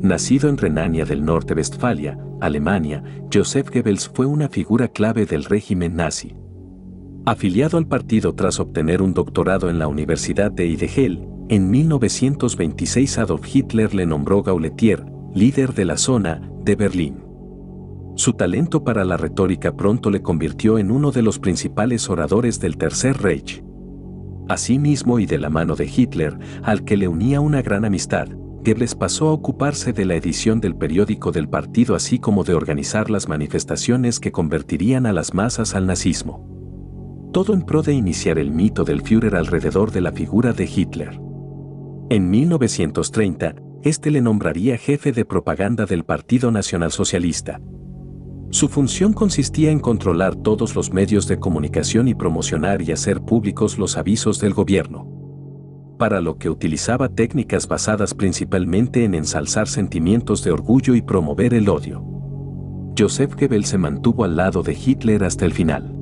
Nacido en Renania del Norte-Westfalia, Alemania, Joseph Goebbels fue una figura clave del régimen nazi. Afiliado al partido tras obtener un doctorado en la Universidad de Eidegel, en 1926 Adolf Hitler le nombró Gauleiter, líder de la zona de Berlín. Su talento para la retórica pronto le convirtió en uno de los principales oradores del Tercer Reich. Asimismo, y de la mano de Hitler, al que le unía una gran amistad, Goebbels pasó a ocuparse de la edición del periódico del partido así como de organizar las manifestaciones que convertirían a las masas al nazismo. Todo en pro de iniciar el mito del Führer alrededor de la figura de Hitler. En 1930, este le nombraría jefe de propaganda del Partido Nacionalsocialista. Su función consistía en controlar todos los medios de comunicación y promocionar y hacer públicos los avisos del gobierno, para lo que utilizaba técnicas basadas principalmente en ensalzar sentimientos de orgullo y promover el odio. Joseph Goebbels se mantuvo al lado de Hitler hasta el final.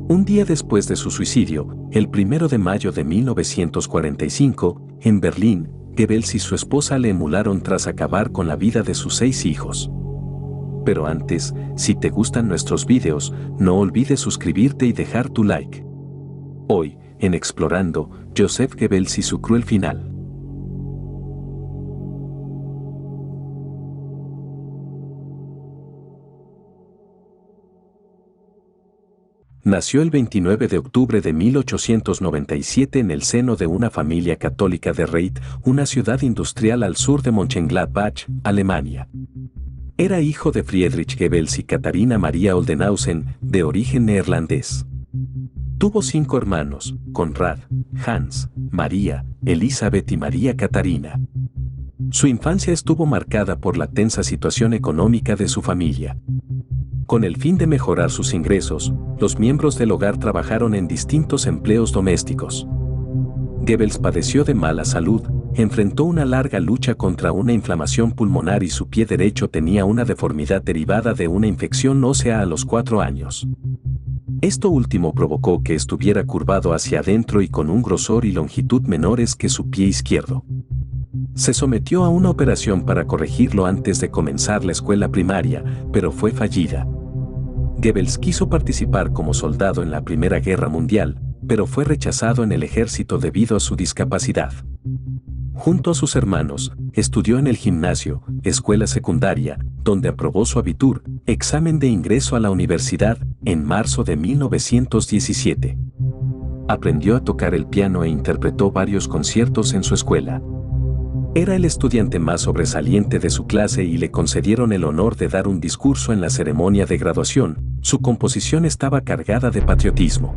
Un día después de su suicidio, el 1 de mayo de 1945, en Berlín, Goebbels y su esposa le emularon tras acabar con la vida de sus 6 hijos. Pero antes, si te gustan nuestros videos, no olvides suscribirte y dejar tu like. Hoy, en Explorando, Joseph Goebbels y su cruel final. Nació el 29 de octubre de 1897 en el seno de una familia católica de Reit, una ciudad industrial al sur de Mönchengladbach, Alemania. Era hijo de Friedrich Goebbels y Katharina Maria Oldenhausen, de origen neerlandés. Tuvo 5 hermanos: Konrad, Hans, María, Elizabeth y María Katharina. Su infancia estuvo marcada por la tensa situación económica de su familia. Con el fin de mejorar sus ingresos, los miembros del hogar trabajaron en distintos empleos domésticos. Goebbels padeció de mala salud, enfrentó una larga lucha contra una inflamación pulmonar y su pie derecho tenía una deformidad derivada de una infección ósea a los 4 años. Esto último provocó que estuviera curvado hacia adentro y con un grosor y longitud menores que su pie izquierdo. Se sometió a una operación para corregirlo antes de comenzar la escuela primaria, pero fue fallida. Goebbels quiso participar como soldado en la Primera Guerra Mundial, pero fue rechazado en el ejército debido a su discapacidad. Junto a sus hermanos, estudió en el gimnasio, escuela secundaria, donde aprobó su Abitur, examen de ingreso a la universidad, en marzo de 1917. Aprendió a tocar el piano e interpretó varios conciertos en su escuela. Era el estudiante más sobresaliente de su clase y le concedieron el honor de dar un discurso en la ceremonia de graduación. Su composición estaba cargada de patriotismo.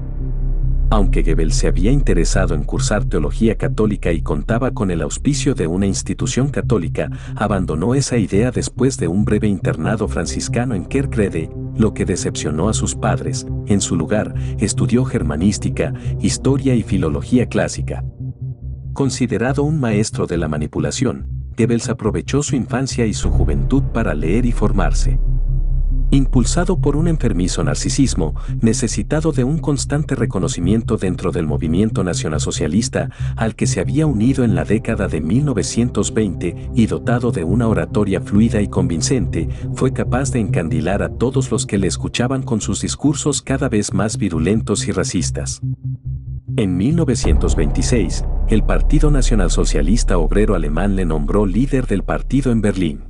Aunque Goebbels se había interesado en cursar teología católica y contaba con el auspicio de una institución católica, abandonó esa idea después de un breve internado franciscano en Kerkrade, lo que decepcionó a sus padres. En su lugar, estudió germanística, historia y filología clásica. Considerado un maestro de la manipulación, Goebbels aprovechó su infancia y su juventud para leer y formarse. Impulsado por un enfermizo narcisismo, necesitado de un constante reconocimiento dentro del movimiento nacionalsocialista al que se había unido en la década de 1920 y dotado de una oratoria fluida y convincente, fue capaz de encandilar a todos los que le escuchaban con sus discursos cada vez más virulentos y racistas. En 1926, el Partido Nacionalsocialista Obrero Alemán le nombró líder del partido en Berlín.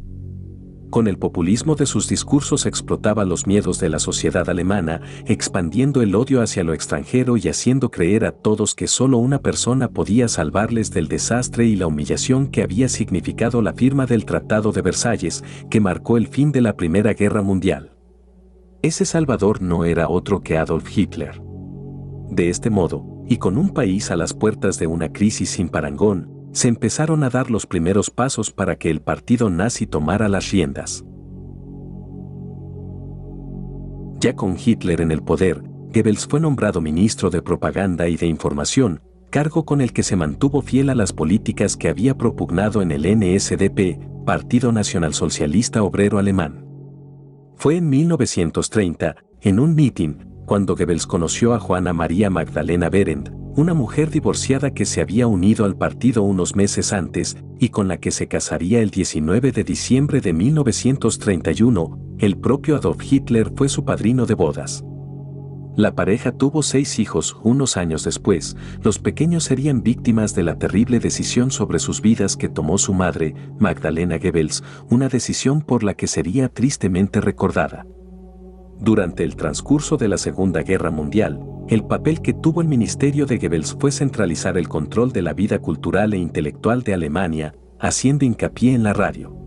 Con el populismo de sus discursos explotaba los miedos de la sociedad alemana, expandiendo el odio hacia lo extranjero y haciendo creer a todos que solo una persona podía salvarles del desastre y la humillación que había significado la firma del Tratado de Versalles, que marcó el fin de la Primera Guerra Mundial. Ese salvador no era otro que Adolf Hitler. De este modo, y con un país a las puertas de una crisis sin parangón, se empezaron a dar los primeros pasos para que el partido nazi tomara las riendas. Ya con Hitler en el poder, Goebbels fue nombrado ministro de Propaganda y de Información, cargo con el que se mantuvo fiel a las políticas que había propugnado en el NSDAP, Partido Nacionalsocialista Obrero Alemán. Fue en 1930, en un mitin, cuando Goebbels conoció a Juana María Magdalena Berendt, una mujer divorciada que se había unido al partido unos meses antes y con la que se casaría el 19 de diciembre de 1931, el propio Adolf Hitler fue su padrino de bodas. La pareja tuvo 6 hijos. Unos años después, los pequeños serían víctimas de la terrible decisión sobre sus vidas que tomó su madre, Magdalena Goebbels, una decisión por la que sería tristemente recordada. Durante el transcurso de la Segunda Guerra Mundial, el papel que tuvo el ministerio de Goebbels fue centralizar el control de la vida cultural e intelectual de Alemania, haciendo hincapié en la radio.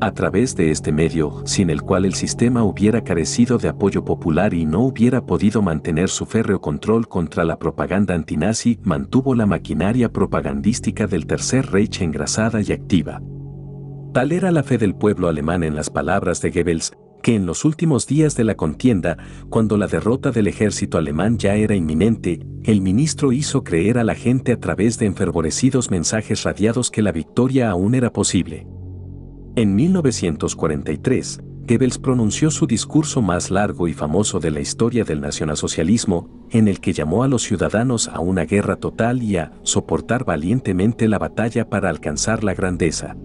A través de este medio, sin el cual el sistema hubiera carecido de apoyo popular y no hubiera podido mantener su férreo control contra la propaganda antinazi, mantuvo la maquinaria propagandística del Tercer Reich engrasada y activa. Tal era la fe del pueblo alemán en las palabras de Goebbels, que en los últimos días de la contienda, cuando la derrota del ejército alemán ya era inminente, el ministro hizo creer a la gente a través de enfervorecidos mensajes radiados que la victoria aún era posible. En 1943, Goebbels pronunció su discurso más largo y famoso de la historia del nacionalsocialismo, en el que llamó a los ciudadanos a una guerra total y a soportar valientemente la batalla para alcanzar la grandeza.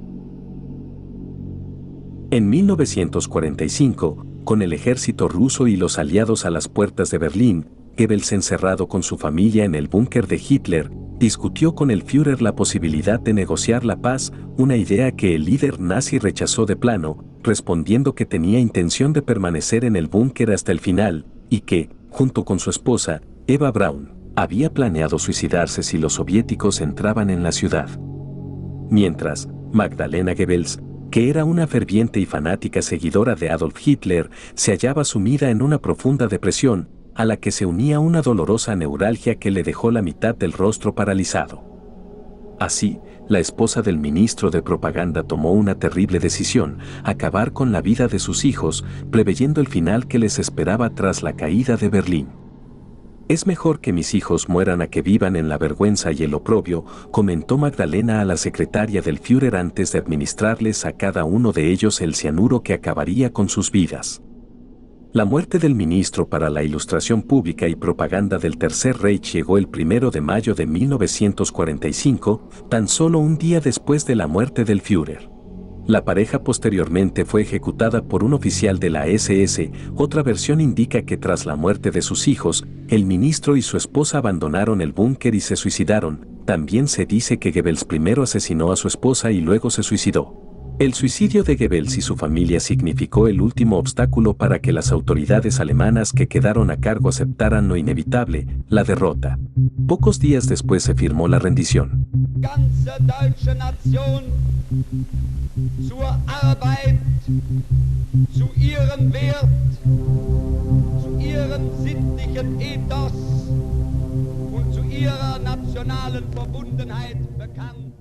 En 1945, con el ejército ruso y los aliados a las puertas de Berlín, Goebbels, encerrado con su familia en el búnker de Hitler, discutió con el Führer la posibilidad de negociar la paz, una idea que el líder nazi rechazó de plano, respondiendo que tenía intención de permanecer en el búnker hasta el final, y que, junto con su esposa, Eva Braun, había planeado suicidarse si los soviéticos entraban en la ciudad. Mientras, Magdalena Goebbels, que era una ferviente y fanática seguidora de Adolf Hitler, se hallaba sumida en una profunda depresión, a la que se unía una dolorosa neuralgia que le dejó la mitad del rostro paralizado. Así, la esposa del ministro de propaganda tomó una terrible decisión: acabar con la vida de sus hijos, preveyendo el final que les esperaba tras la caída de Berlín. «Es mejor que mis hijos mueran a que vivan en la vergüenza y el oprobio», comentó Magdalena a la secretaria del Führer antes de administrarles a cada uno de ellos el cianuro que acabaría con sus vidas. La muerte del ministro para la Ilustración Pública y Propaganda del Tercer Reich llegó el 1 de mayo de 1945, tan solo un día después de la muerte del Führer. La pareja posteriormente fue ejecutada por un oficial de la SS. Otra versión indica que tras la muerte de sus hijos, el ministro y su esposa abandonaron el búnker y se suicidaron. También se dice que Goebbels primero asesinó a su esposa y luego se suicidó. El suicidio de Goebbels y su familia significó el último obstáculo para que las autoridades alemanas que quedaron a cargo aceptaran lo inevitable, la derrota. Pocos días después se firmó la rendición. Ganze deutsche Nation zur Arbeit, zu ihrem Wert, zu ihrem sittlichen Ethos und zu ihrer nationalen Verbundenheit bekannt.